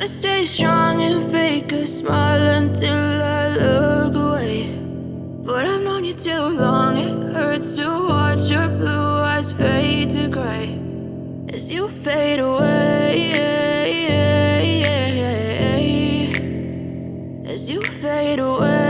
to stay strong and fake a smile until I look away. But I've known you too long, it hurts to watch your blue eyes fade to gray as you fade away, as you fade away.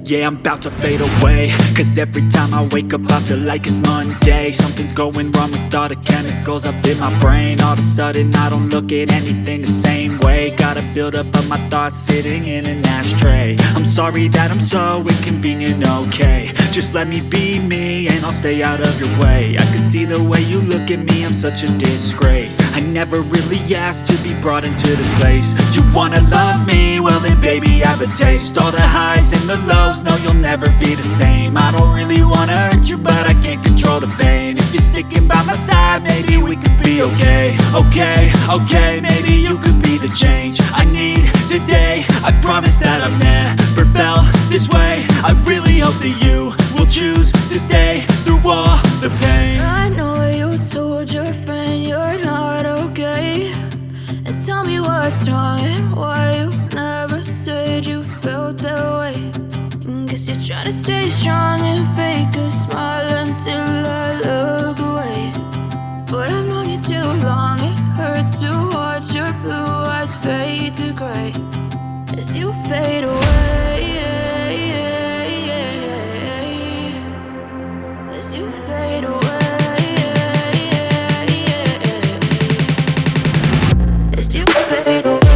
Yeah, I'm about to fade away, cause every time I wake up I feel like it's Monday. Something's going wrong with all the chemicals up in my brain. All of a sudden I don't look at anything the same way. Got a build-up of my thoughts sitting in an ashtray. I'm sorry that I'm so inconvenient, okay. Just let me be me and I'll stay out of your way. I can see the way you look at me, I'm such a disgrace. I never really asked to be brought into this place. You wanna love me? Well then baby have a taste. All the highs and the lows, no, you'll never be the same. I don't really wanna hurt you, but I can't control the pain. If you're sticking by my side, maybe we could be okay. Okay, maybe you could be the change I need today. I promise that I've never felt this way. I really hope that you will choose to stay through all the pain. I know you told your friend you're not okay, and tell me what's wrong and why you never said you felt that way. Guess you're trying to stay strong and fake a smile until I look away. But I've known you too long, it hurts to watch your blue eyes fade to gray as you fade away, as you fade away, as you fade away.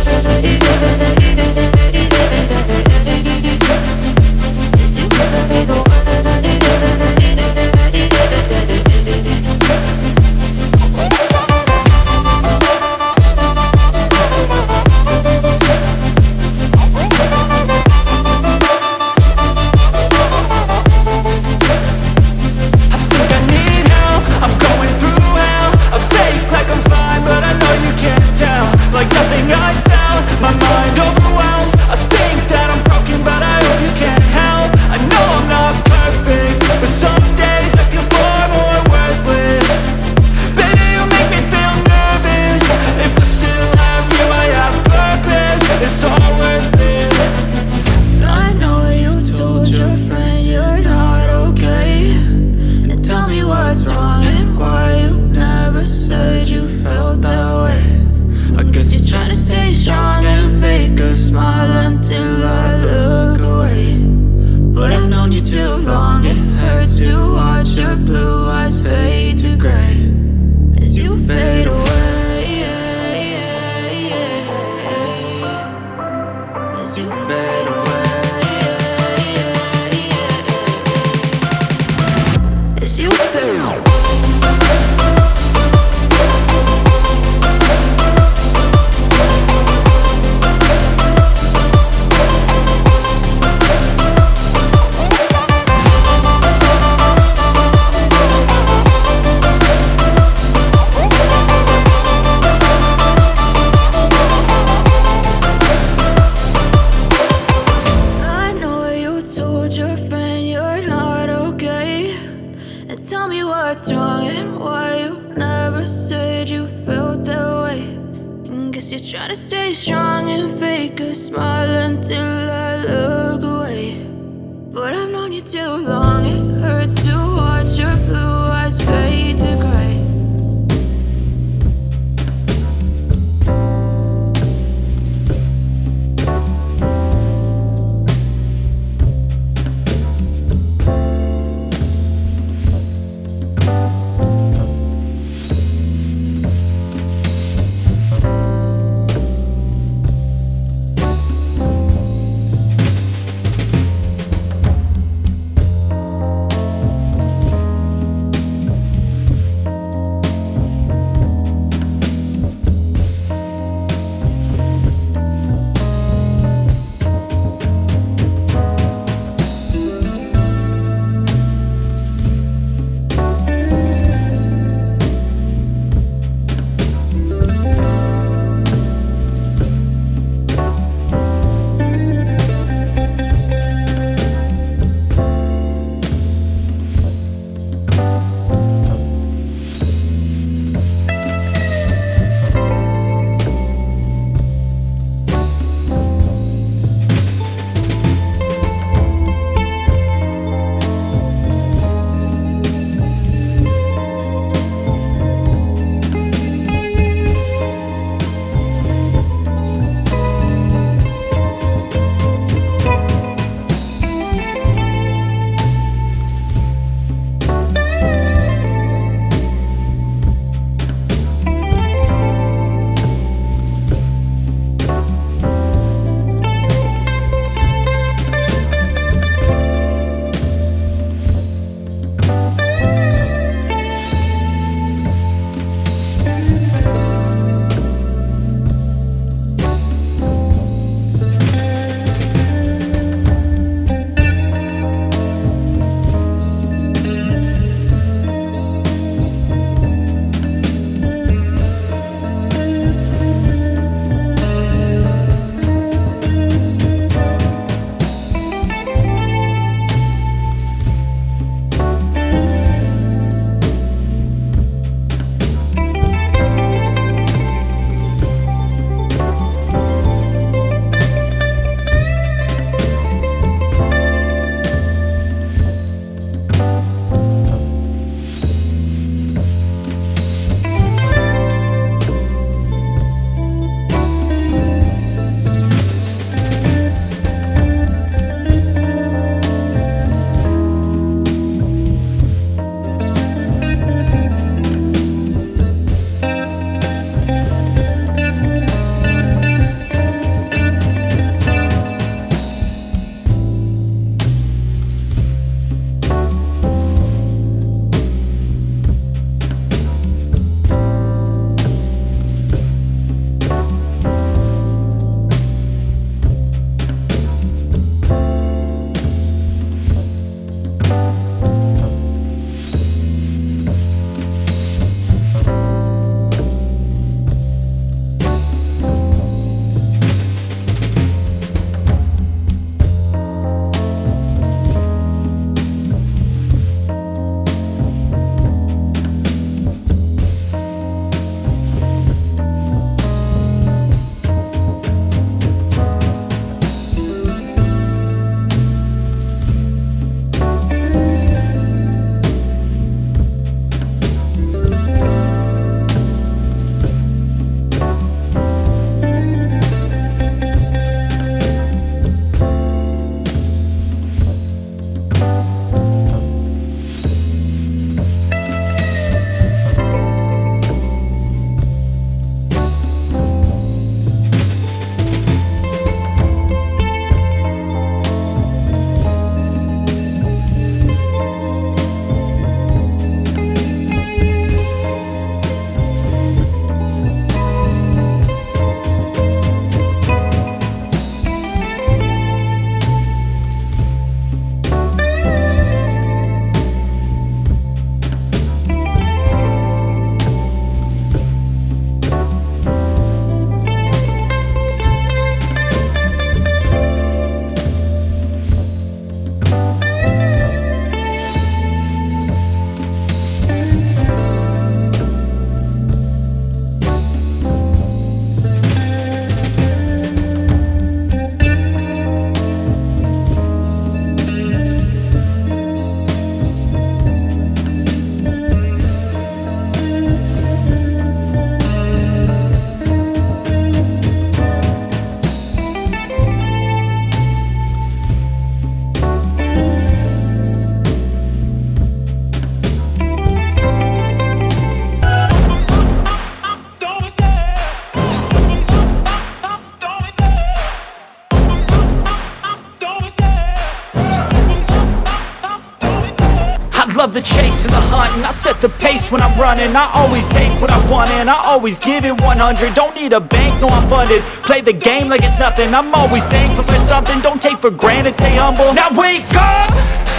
I set the pace when I'm running. I always take what I want and I always give it 100. Don't need a bank, no I'm funded. Play the game like it's nothing. I'm always thankful for something. Don't take for granted, stay humble. Now wake up!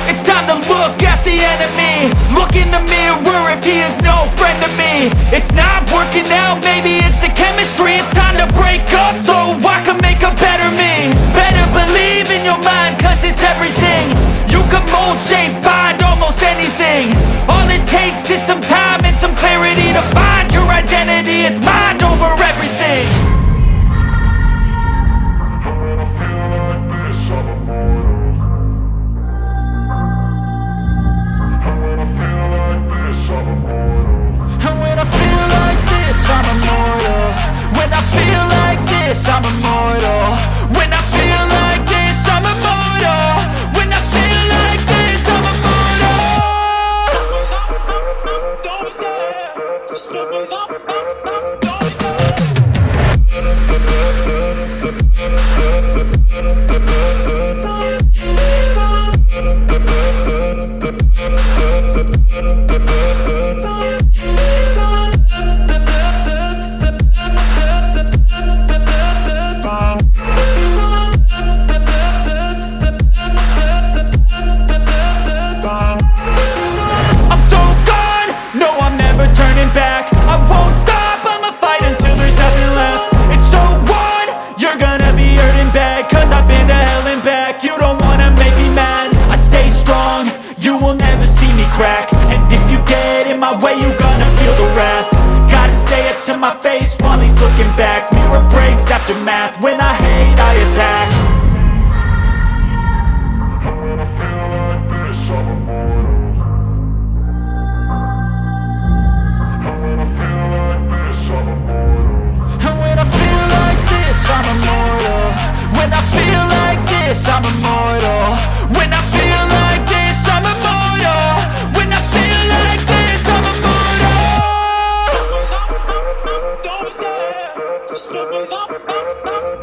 It's time to look at the enemy. Look in the mirror if he is no friend to me. It's not working out, maybe it's the chemistry. It's time to break up so I can make a better me. Better believe in your mind, cause it's everything. You can mold, shape, find almost anything. All it takes is some time and some clarity to find your identity. It's mind over everything. And when I feel like this, I'm immortal. When I feel like this, I'm immortal. When I feel like this, I'm immortal. When I feel like this, I'm immortal. Don't be scared. Just double up. Don't be crack. And if you get in my way, you gonna feel the wrath. Gotta say it to my face while he's looking back. Mirror breaks after math. When I hate, I attack. And when I feel like this, I'm immortal. And when I feel like this, I'm immortal. And when I feel like this, I'm immortal. When I feel like this, I'm immortal. When I feel like this, I'm immortal. When I feel like this, I'm immortal. Don't be scared. Just double up.